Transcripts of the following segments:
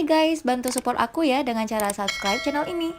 Hai guys, bantu support aku ya dengan cara subscribe channel ini.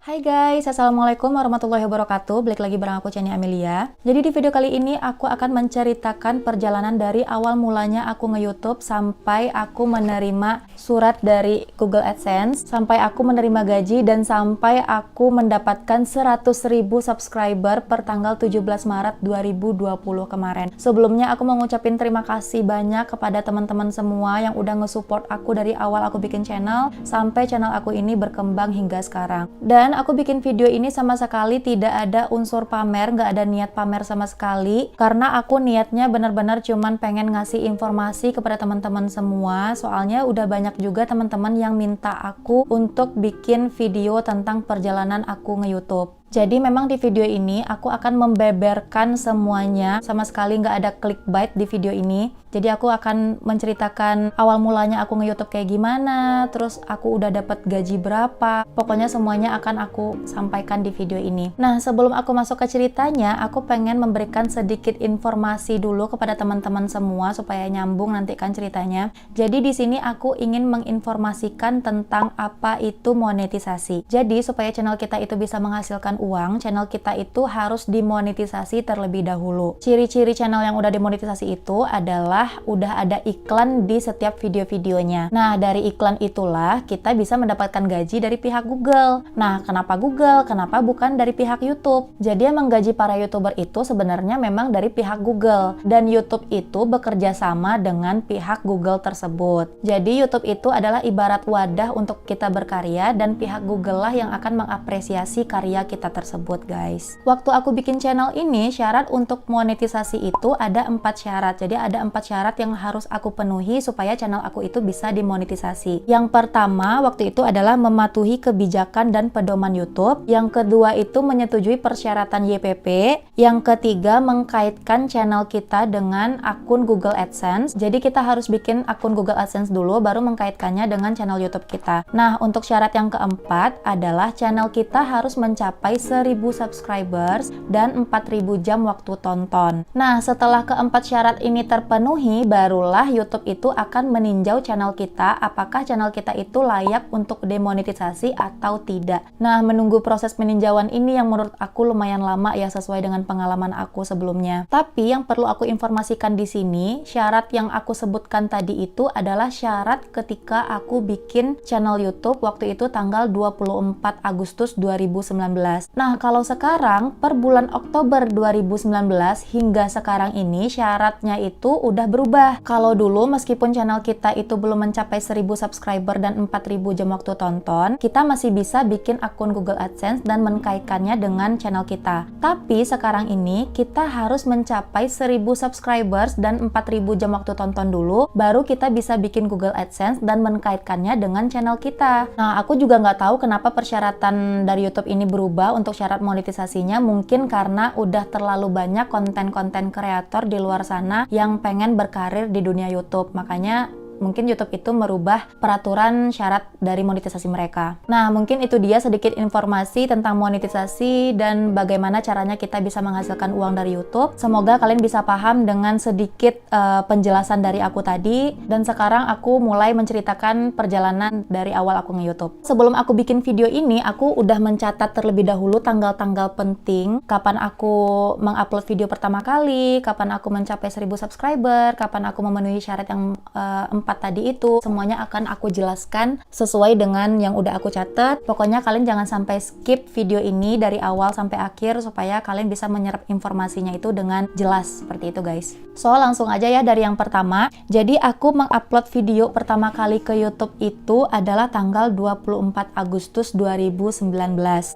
Hai guys, Assalamualaikum warahmatullahi wabarakatuh. Balik lagi bareng aku, Chania Amelia. Jadi di video kali ini aku akan menceritakan perjalanan dari awal mulanya aku nge-youtube sampai aku menerima surat dari Google AdSense, sampai aku menerima gaji, dan sampai aku mendapatkan 100.000 subscriber per tanggal 17 Maret 2020 kemarin. Sebelumnya aku mau ngucapin terima kasih banyak kepada teman-teman semua yang udah nge-support aku dari awal aku bikin channel sampai channel aku ini berkembang hingga sekarang. Dan aku bikin video ini sama sekali tidak ada unsur pamer, nggak ada niat pamer sama sekali, karena aku niatnya benar-benar cuman pengen ngasih informasi kepada teman-teman semua. Soalnya udah banyak juga teman-teman yang minta aku untuk bikin video tentang perjalanan aku nge-youtube. Jadi memang di video ini aku akan membeberkan semuanya, sama sekali nggak ada clickbait di video ini. Jadi aku akan menceritakan awal mulanya aku nge-youtube kayak gimana, terus aku udah dapat gaji berapa. Pokoknya semuanya akan aku sampaikan di video ini. Nah, sebelum aku masuk ke ceritanya, aku pengen memberikan sedikit informasi dulu kepada teman-teman semua supaya nyambung nanti kan ceritanya. Jadi di sini aku ingin menginformasikan tentang apa itu monetisasi. Jadi supaya channel kita itu bisa menghasilkan uang, channel kita itu harus dimonetisasi terlebih dahulu. Ciri-ciri channel yang udah dimonetisasi itu adalah udah ada iklan di setiap video-videonya. Nah, dari iklan itulah kita bisa mendapatkan gaji dari pihak Google. Nah, kenapa Google? Kenapa bukan dari pihak YouTube? Jadi emang gaji para YouTuber itu sebenarnya memang dari pihak Google, dan YouTube itu bekerja sama dengan pihak Google tersebut. Jadi YouTube itu adalah ibarat wadah untuk kita berkarya, dan pihak Google lah yang akan mengapresiasi karya kita tersebut, guys. Waktu aku bikin channel ini, syarat untuk monetisasi itu ada 4 syarat. Jadi ada 4 syarat yang harus aku penuhi supaya channel aku itu bisa dimonetisasi. Yang pertama waktu itu adalah mematuhi kebijakan dan pedoman YouTube. Yang kedua itu menyetujui persyaratan YPP. Yang ketiga mengkaitkan channel kita dengan akun Google AdSense. Jadi kita harus bikin akun Google AdSense dulu baru mengkaitkannya dengan channel YouTube kita. Nah, untuk syarat yang keempat adalah channel kita harus mencapai 1.000 subscribers dan 4.000 jam waktu tonton. Nah, setelah keempat syarat ini terpenuhi, barulah YouTube itu akan meninjau channel kita apakah channel kita itu layak untuk demonetisasi atau tidak. Nah, menunggu proses peninjauan ini yang menurut aku lumayan lama ya, sesuai dengan pengalaman aku sebelumnya. Tapi yang perlu aku informasikan di sini, syarat yang aku sebutkan tadi itu adalah syarat ketika aku bikin channel YouTube waktu itu tanggal 24 Agustus 2019. Nah, kalau sekarang per bulan Oktober 2019 hingga sekarang ini syaratnya itu udah berubah. Kalau dulu meskipun channel kita itu belum mencapai 1.000 subscriber dan 4.000 jam waktu tonton, kita masih bisa bikin akun Google AdSense dan mengkaitkannya dengan channel kita. Tapi sekarang ini kita harus mencapai 1.000 subscribers dan 4.000 jam waktu tonton dulu, baru kita bisa bikin Google AdSense dan mengkaitkannya dengan channel kita. Nah, aku juga nggak tahu kenapa persyaratan dari YouTube ini berubah untuk syarat monetisasinya. Mungkin karena udah terlalu banyak konten-konten kreator di luar sana yang pengen berkarir di dunia YouTube, makanya mungkin YouTube itu merubah peraturan syarat dari monetisasi mereka. Nah, mungkin itu dia sedikit informasi tentang monetisasi dan bagaimana caranya kita bisa menghasilkan uang dari YouTube. Semoga kalian bisa paham dengan sedikit penjelasan dari aku tadi. Dan sekarang aku mulai menceritakan perjalanan dari awal aku nge-YouTube. Sebelum aku bikin video ini, aku udah mencatat terlebih dahulu tanggal-tanggal penting, kapan aku mengupload video pertama kali, kapan aku mencapai 1.000 subscriber, kapan aku memenuhi syarat yang 4 tadi itu. Semuanya akan aku jelaskan sesuai dengan yang udah aku catat. Pokoknya kalian jangan sampai skip video ini dari awal sampai akhir supaya kalian bisa menyerap informasinya itu dengan jelas seperti itu, guys. So, langsung aja ya dari yang pertama. Jadi aku mengupload video pertama kali ke YouTube itu adalah tanggal 24 Agustus 2019.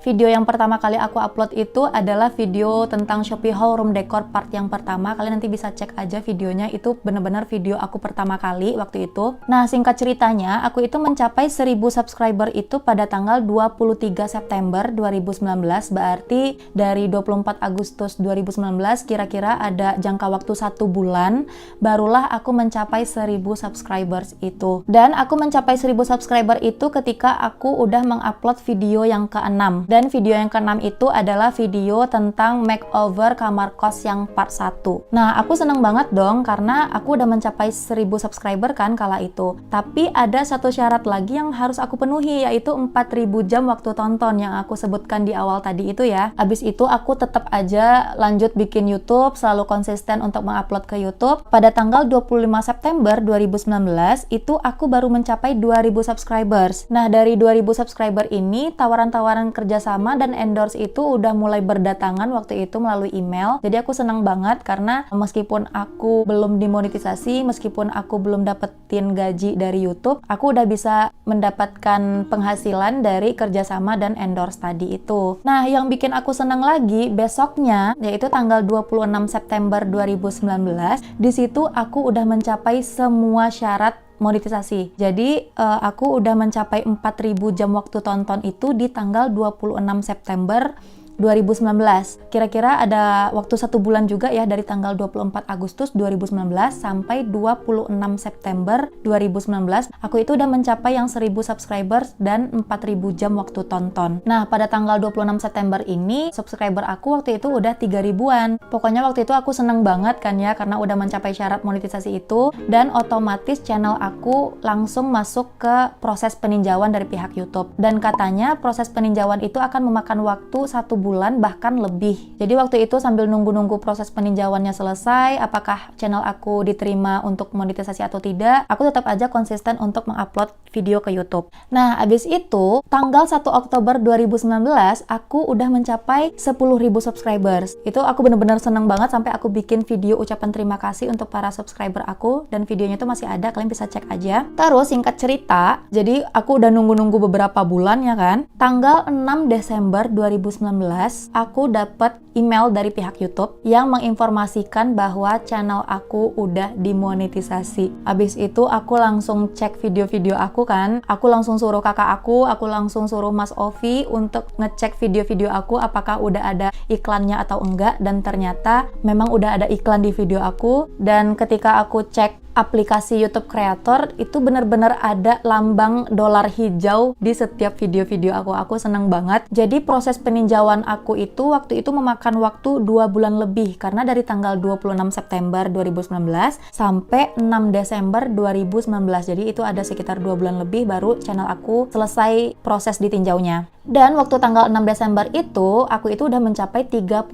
Video yang pertama kali aku upload itu adalah video tentang Shopee Haul Room Decor part yang pertama. Kalian nanti bisa cek aja videonya, itu bener-bener video aku pertama kali waktu itu. Nah, singkat ceritanya, aku itu mencapai 1.000 subscriber itu pada tanggal 23 September 2019, berarti dari 24 Agustus 2019 kira-kira ada jangka waktu 1 bulan, barulah aku mencapai 1.000 subscribers itu. Dan aku mencapai 1.000 subscriber itu ketika aku udah mengupload video yang ke-6. Dan video yang ke-6 itu adalah video tentang makeover kamar kos yang part 1. Nah, aku seneng banget dong karena aku udah mencapai 1.000 subscriber kan kan kala itu. Tapi ada satu syarat lagi yang harus aku penuhi, yaitu 4.000 jam waktu tonton yang aku sebutkan di awal tadi itu ya. Habis itu aku tetap aja lanjut bikin YouTube, selalu konsisten untuk mengupload ke YouTube. Pada tanggal 25 September 2019 itu aku baru mencapai 2.000 subscribers. Nah, dari 2.000 subscriber ini tawaran-tawaran kerjasama dan endorse itu udah mulai berdatangan waktu itu melalui email. Jadi aku senang banget karena meskipun aku belum dimonetisasi, meskipun aku belum dapetin gaji dari YouTube, aku udah bisa mendapatkan penghasilan dari kerjasama dan endorse tadi itu. Nah, yang bikin aku senang lagi besoknya, yaitu tanggal 26 September 2019, di situ aku udah mencapai semua syarat monetisasi. Jadi aku udah mencapai 4.000 jam waktu tonton itu di tanggal 26 September 2019. Kira-kira ada waktu 1 bulan juga ya, dari tanggal 24 Agustus 2019 sampai 26 September 2019. Aku itu udah mencapai yang 1.000 subscribers dan 4.000 jam waktu tonton. Nah, pada tanggal 26 September ini, subscriber aku waktu itu udah 3.000-an. Pokoknya waktu itu aku seneng banget kan ya, karena udah mencapai syarat monetisasi itu, dan otomatis channel aku langsung masuk ke proses peninjauan dari pihak YouTube. Dan katanya proses peninjauan itu akan memakan waktu 1 bulan bahkan lebih. Jadi waktu itu sambil nunggu-nunggu proses peninjauannya selesai, apakah channel aku diterima untuk monetisasi atau tidak, aku tetap aja konsisten untuk mengupload video ke YouTube. Nah, abis itu tanggal 1 Oktober 2019 aku udah mencapai 10.000 subscribers. Itu aku bener-bener seneng banget sampai aku bikin video ucapan terima kasih untuk para subscriber aku, dan videonya itu masih ada, kalian bisa cek aja. Terus singkat cerita, jadi aku udah nunggu-nunggu beberapa bulan ya kan. Tanggal 6 Desember 2019 aku dapat email dari pihak YouTube yang menginformasikan bahwa channel aku udah dimonetisasi. Abis itu aku langsung cek video-video aku kan. Aku langsung suruh kakak aku langsung suruh Mas Ovi untuk ngecek video-video aku apakah udah ada iklannya atau enggak, dan ternyata memang udah ada iklan di video aku. Dan ketika aku cek aplikasi YouTube Creator, itu bener-bener ada lambang dolar hijau di setiap video-video aku. Aku seneng banget. Jadi proses peninjauan aku itu waktu itu memakan waktu 2 bulan lebih, karena dari tanggal 26 September 2019 sampai 6 Desember 2019. Jadi itu ada sekitar 2 bulan lebih baru channel aku selesai proses ditinjaunya. Dan waktu tanggal 6 Desember itu, aku itu udah mencapai 35.000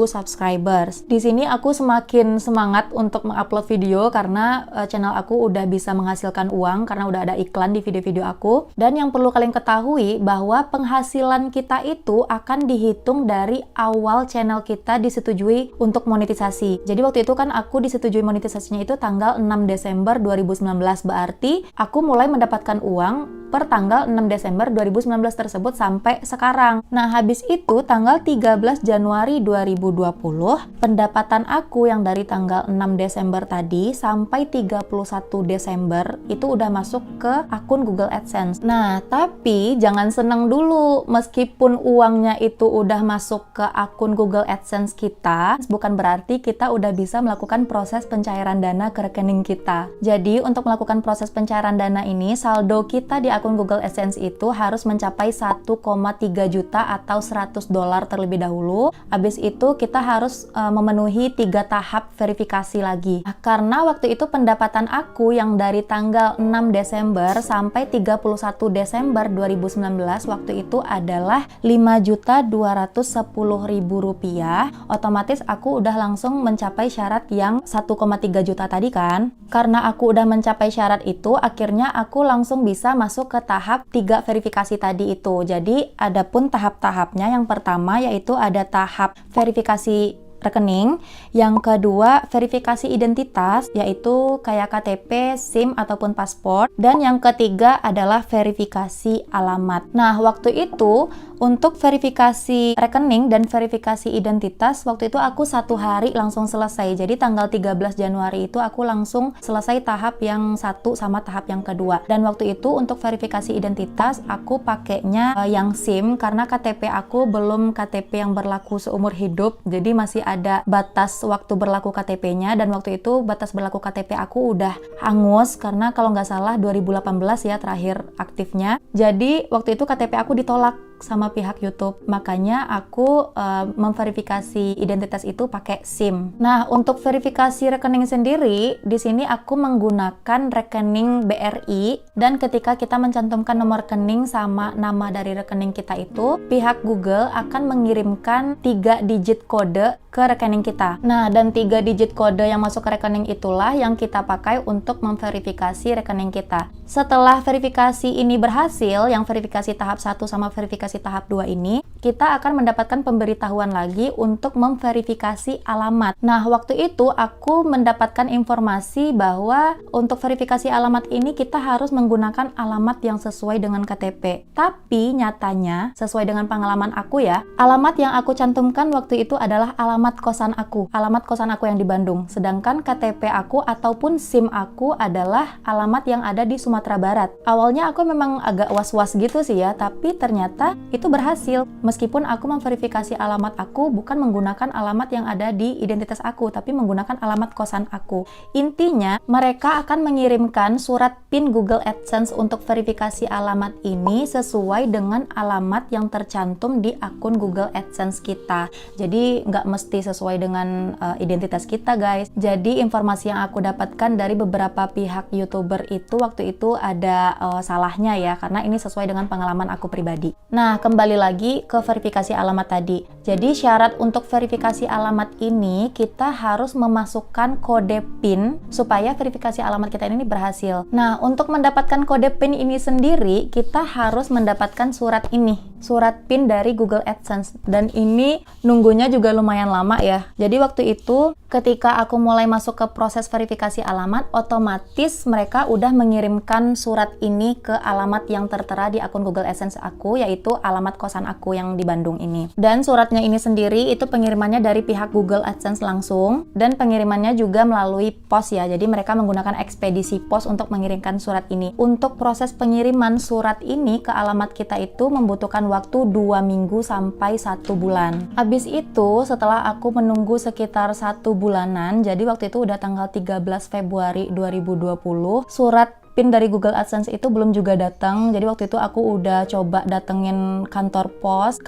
subscribers. Di sini aku semakin semangat untuk mengupload video karena channel aku udah bisa menghasilkan uang karena udah ada iklan di video-video aku. Dan yang perlu kalian ketahui bahwa penghasilan kita itu akan dihitung dari awal channel kita disetujui untuk monetisasi. Jadi waktu itu kan aku disetujui monetisasinya itu tanggal 6 Desember 2019, berarti aku mulai mendapatkan uang per tanggal 6 Desember 2019 tersebut sampai sekarang. Nah, habis itu tanggal 13 Januari 2020, pendapatan aku yang dari tanggal 6 Desember tadi sampai 31 Desember itu udah masuk ke akun Google AdSense. Nah, tapi jangan seneng dulu. Meskipun uangnya itu udah masuk ke akun Google AdSense kita, bukan berarti kita udah bisa melakukan proses pencairan dana ke rekening kita. Jadi, untuk melakukan proses pencairan dana ini, saldo kita di akun Google AdSense itu harus mencapai 1,3 juta atau $100 terlebih dahulu. Habis itu kita harus memenuhi 3 tahap verifikasi lagi. Nah, karena waktu itu pendapatan aku yang dari tanggal 6 Desember sampai 31 Desember 2019 waktu itu adalah Rp5.210.000, otomatis aku udah langsung mencapai syarat yang 1,3 juta tadi kan. Karena aku udah mencapai syarat itu, akhirnya aku langsung bisa masuk ke tahap 3 verifikasi tadi itu. Jadi ada pun tahap-tahapnya. Yang pertama yaitu ada tahap verifikasi rekening, yang kedua verifikasi identitas yaitu kayak KTP, SIM ataupun paspor, dan yang ketiga adalah verifikasi alamat. Nah, waktu itu untuk verifikasi rekening dan verifikasi identitas waktu itu aku 1 hari langsung selesai. Jadi tanggal 13 Januari itu aku langsung selesai tahap yang 1 sama tahap yang kedua. Dan waktu itu untuk verifikasi identitas aku pakainya yang SIM karena KTP aku belum KTP yang berlaku seumur hidup. Jadi masih ada batas waktu berlaku KTP-nya, dan waktu itu batas berlaku KTP aku udah hangus karena kalau nggak salah 2018 ya terakhir aktifnya. Jadi waktu itu KTP aku ditolak sama pihak YouTube. Makanya aku memverifikasi identitas itu pakai SIM. Nah, untuk verifikasi rekening sendiri, di sini aku menggunakan rekening BRI, dan ketika kita mencantumkan nomor rekening sama nama dari rekening kita itu, pihak Google akan mengirimkan 3 digit kode ke rekening kita. Nah, dan 3 digit kode yang masuk ke rekening itulah yang kita pakai untuk memverifikasi rekening kita. Setelah verifikasi ini berhasil, yang verifikasi tahap 1 sama verifikasi tahap 2 ini, kita akan mendapatkan pemberitahuan lagi untuk memverifikasi alamat. Nah, waktu itu aku mendapatkan informasi bahwa untuk verifikasi alamat ini kita harus menggunakan alamat yang sesuai dengan KTP. Tapi nyatanya, sesuai dengan pengalaman aku ya, alamat yang aku cantumkan waktu itu adalah alamat kosan aku. Alamat kosan aku yang di Bandung. Sedangkan KTP aku ataupun SIM aku adalah alamat yang ada di Sumatera Barat. Awalnya aku memang agak was-was gitu sih ya, tapi ternyata itu berhasil. Meskipun aku memverifikasi alamat aku bukan menggunakan alamat yang ada di identitas aku, tapi menggunakan alamat kosan aku. Intinya, mereka akan mengirimkan surat PIN Google AdSense untuk verifikasi alamat ini sesuai dengan alamat yang tercantum di akun Google AdSense kita. Jadi nggak mesti sesuai dengan identitas kita, guys. Jadi informasi yang aku dapatkan dari beberapa pihak YouTuber itu waktu itu ada salahnya ya, karena ini sesuai dengan pengalaman aku pribadi. Nah, kembali lagi ke verifikasi alamat tadi. Jadi syarat untuk verifikasi alamat ini kita harus memasukkan kode PIN supaya verifikasi alamat kita ini berhasil. Nah, untuk mendapatkan kode PIN ini sendiri, kita harus mendapatkan surat ini, surat PIN dari Google AdSense. Dan ini nunggunya juga lumayan lama ya. Jadi waktu itu ketika aku mulai masuk ke proses verifikasi alamat, otomatis mereka udah mengirimkan surat ini ke alamat yang tertera di akun Google AdSense aku, yaitu alamat kosan aku yang di Bandung ini. Dan suratnya ini sendiri itu pengirimannya dari pihak Google AdSense langsung, dan pengirimannya juga melalui pos ya. Jadi mereka menggunakan ekspedisi pos untuk mengirimkan surat ini. Untuk proses pengiriman surat ini ke alamat kita itu membutuhkan waktu 2 minggu sampai 1 bulan. Habis itu, setelah aku menunggu sekitar 1 bulanan, jadi waktu itu udah tanggal 13 Februari 2020, surat PIN dari Google AdSense itu belum juga datang. Jadi waktu itu aku udah coba datengin kantor pos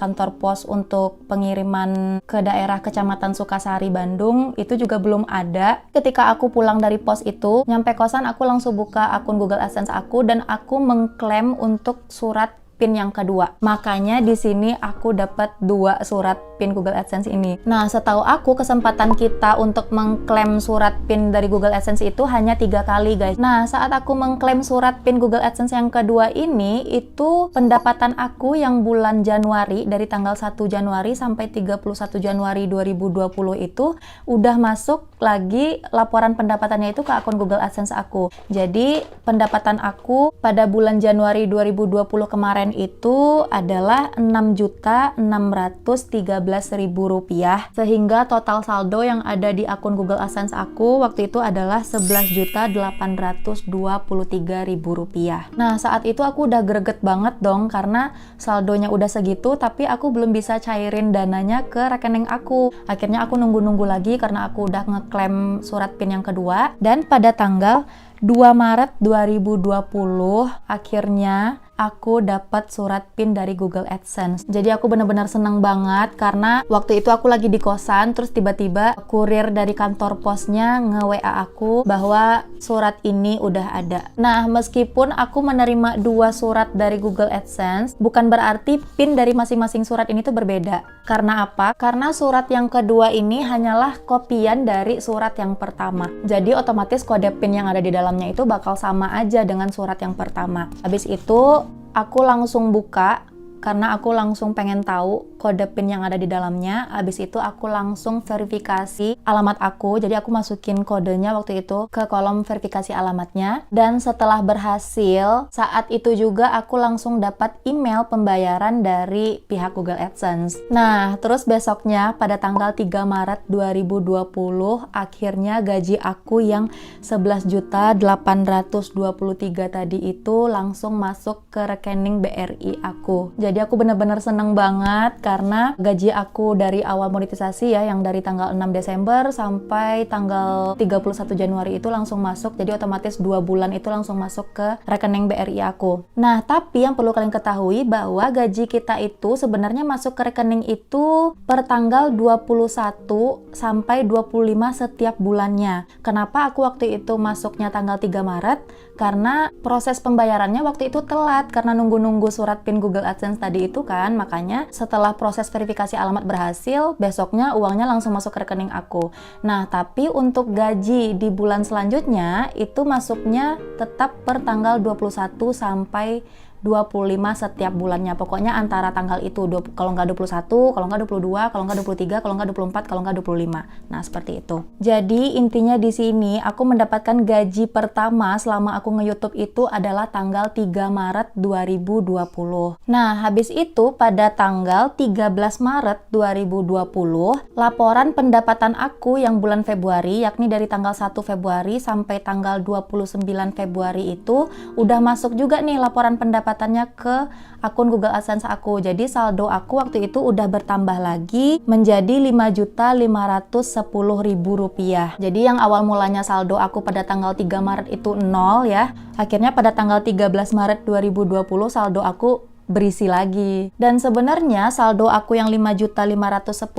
untuk pengiriman ke daerah Kecamatan Sukasari, Bandung, itu juga belum ada. Ketika aku pulang dari pos itu, nyampe kosan aku langsung buka akun Google AdSense aku dan aku mengklaim untuk surat PIN yang kedua. Makanya di sini aku dapat 2 surat PIN Google AdSense ini. Nah, setahu aku kesempatan kita untuk mengklaim surat PIN dari Google AdSense itu hanya 3 kali, guys. Nah, saat aku mengklaim surat PIN Google AdSense yang kedua ini, itu pendapatan aku yang bulan Januari, dari tanggal 1 Januari sampai 31 Januari 2020 itu udah masuk lagi laporan pendapatannya itu ke akun Google AdSense aku. Jadi, pendapatan aku pada bulan Januari 2020 kemarin itu adalah Rp6.613.000, sehingga total saldo yang ada di akun Google AdSense aku waktu itu adalah Rp11.823.000. Nah, saat itu aku udah greget banget dong karena saldonya udah segitu tapi aku belum bisa cairin dananya ke rekening aku. Akhirnya aku nunggu-nunggu lagi karena aku udah ngeklaim surat PIN yang kedua, dan pada tanggal 2 Maret 2020 akhirnya aku dapat surat PIN dari Google AdSense. Jadi aku benar-benar seneng banget karena waktu itu aku lagi di kosan, terus tiba-tiba kurir dari kantor posnya nge-WA aku bahwa surat ini udah ada. Nah, meskipun aku menerima 2 surat dari Google AdSense, bukan berarti PIN dari masing-masing surat ini tuh berbeda. Karena apa? Karena surat yang kedua ini hanyalah kopian dari surat yang pertama. Jadi otomatis kode PIN yang ada di dalamnya itu bakal sama aja dengan surat yang pertama. Habis itu aku langsung buka karena aku langsung pengen tahu kode PIN yang ada di dalamnya. Habis itu aku langsung verifikasi alamat aku. Jadi aku masukin kodenya waktu itu ke kolom verifikasi alamatnya. Dan setelah berhasil, saat itu juga aku langsung dapat email pembayaran dari pihak Google AdSense. Nah, terus besoknya pada tanggal 3 Maret 2020, akhirnya gaji aku yang 11.823 tadi itu langsung masuk ke rekening BRI aku. Jadi aku bener-bener seneng banget karena gaji aku dari awal monetisasi ya, yang dari tanggal 6 Desember sampai tanggal 31 Januari itu langsung masuk, jadi otomatis 2 bulan itu langsung masuk ke rekening BRI aku. Nah, tapi yang perlu kalian ketahui bahwa gaji kita itu sebenarnya masuk ke rekening itu per tanggal 21 sampai 25 setiap bulannya. Kenapa aku waktu itu masuknya tanggal 3 Maret? Karena proses pembayarannya waktu itu telat karena nunggu-nunggu surat PIN Google AdSense tadi itu kan, makanya setelah proses verifikasi alamat berhasil, besoknya uangnya langsung masuk ke rekening aku. Nah, tapi untuk gaji di bulan selanjutnya itu masuknya tetap per tanggal 21 sampai 25 setiap bulannya. Pokoknya antara tanggal itu, kalau nggak 21, kalau nggak 22, kalau nggak 23, kalau nggak 24, kalau nggak 25. Nah, seperti itu. Jadi, intinya di sini aku mendapatkan gaji pertama selama aku nge-YouTube itu adalah tanggal 3 Maret 2020. Nah, habis itu pada tanggal 13 Maret 2020, laporan pendapatan aku yang bulan Februari, yakni dari tanggal 1 Februari sampai tanggal 29 Februari itu udah masuk juga nih laporan pendapatan ke akun Google AdSense aku. Jadi saldo aku waktu itu udah bertambah lagi menjadi Rp5.510.000. Jadi yang awal mulanya saldo aku pada tanggal 3 Maret itu 0 ya. Akhirnya pada tanggal 13 Maret 2020 saldo aku berisi lagi. Dan sebenarnya saldo aku yang 5.510.000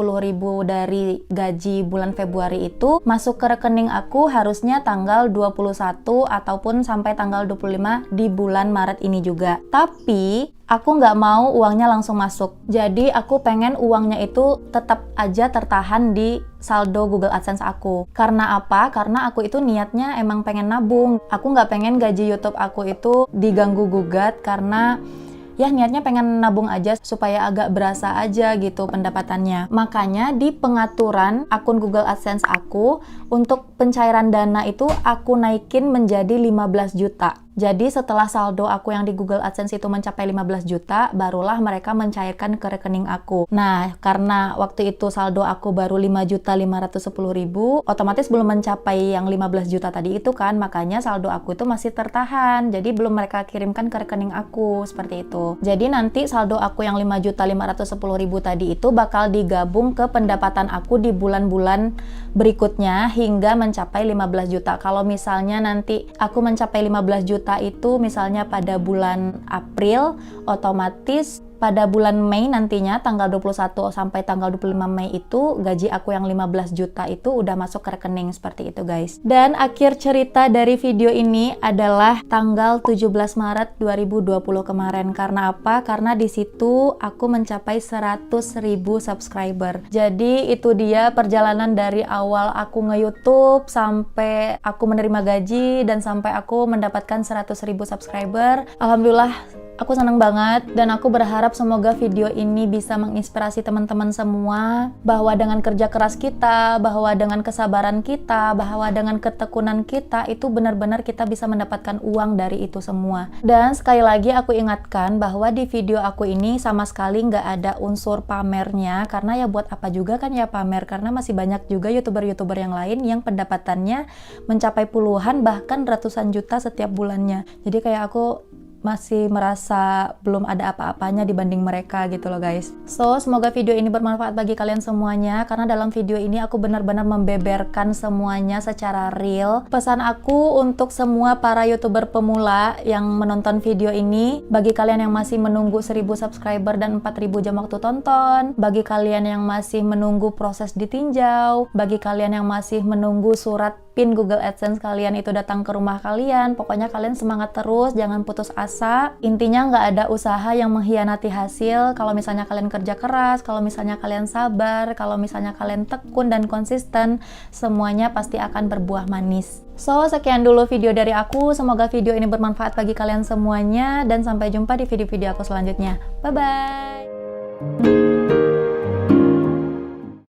dari gaji bulan Februari itu masuk ke rekening aku harusnya tanggal 21 ataupun sampai tanggal 25 di bulan Maret ini juga. Tapi aku nggak mau uangnya langsung masuk. Jadi aku pengen uangnya itu tetap aja tertahan di saldo Google AdSense aku. Karena apa? Karena aku itu niatnya emang pengen nabung. Aku nggak pengen gaji YouTube aku itu diganggu gugat karena ya niatnya pengen nabung aja supaya agak berasa aja gitu pendapatannya. Makanya di pengaturan akun Google AdSense aku untuk pencairan dana itu aku naikin menjadi 15 juta. Jadi setelah saldo aku yang di Google AdSense itu mencapai 15 juta, barulah mereka mencairkan ke rekening aku. Nah, karena waktu itu saldo aku baru 5.510.000, otomatis belum mencapai yang 15 juta tadi itu kan, makanya saldo aku itu masih tertahan. Jadi belum mereka kirimkan ke rekening aku, seperti itu. Jadi nanti saldo aku yang 5.510.000 tadi itu bakal digabung ke pendapatan aku di bulan-bulan berikutnya hingga mencapai 15 juta. Kalau misalnya nanti aku mencapai 15 juta itu misalnya pada bulan April, otomatis pada bulan Mei nantinya tanggal 21 sampai tanggal 25 Mei itu gaji aku yang 15 juta itu udah masuk ke rekening, seperti itu guys. Dan akhir cerita dari video ini adalah tanggal 17 Maret 2020 kemarin. Karena apa? Karena di situ aku mencapai 100.000 subscriber. Jadi itu dia perjalanan dari awal aku nge-YouTube sampai aku menerima gaji dan sampai aku mendapatkan 100.000 subscriber. Alhamdulillah, aku senang banget dan aku berharap semoga video ini bisa menginspirasi teman-teman semua bahwa dengan kerja keras kita, bahwa dengan kesabaran kita, bahwa dengan ketekunan kita itu benar-benar kita bisa mendapatkan uang dari itu semua. Dan sekali lagi aku ingatkan bahwa di video aku ini sama sekali nggak ada unsur pamernya, karena ya buat apa juga kan ya pamer, karena masih banyak juga youtuber-youtuber yang lain yang pendapatannya mencapai puluhan bahkan ratusan juta setiap bulannya. Jadi kayak aku masih merasa belum ada apa-apanya dibanding mereka gitu loh guys. So, semoga video ini bermanfaat bagi kalian semuanya, karena dalam video ini aku benar-benar membeberkan semuanya secara real. Pesan aku untuk semua para youtuber pemula yang menonton video ini, bagi kalian yang masih menunggu 1000 subscriber dan 4000 jam waktu tonton, bagi kalian yang masih menunggu proses ditinjau, bagi kalian yang masih menunggu surat PIN Google AdSense kalian itu datang ke rumah kalian, pokoknya kalian semangat terus, jangan putus asa. Intinya nggak ada usaha yang mengkhianati hasil. Kalau misalnya kalian kerja keras, kalau misalnya kalian sabar, kalau misalnya kalian tekun dan konsisten, semuanya pasti akan berbuah manis. So, sekian dulu video dari aku. Semoga video ini bermanfaat bagi kalian semuanya, dan sampai jumpa di video-video aku selanjutnya. Bye-bye!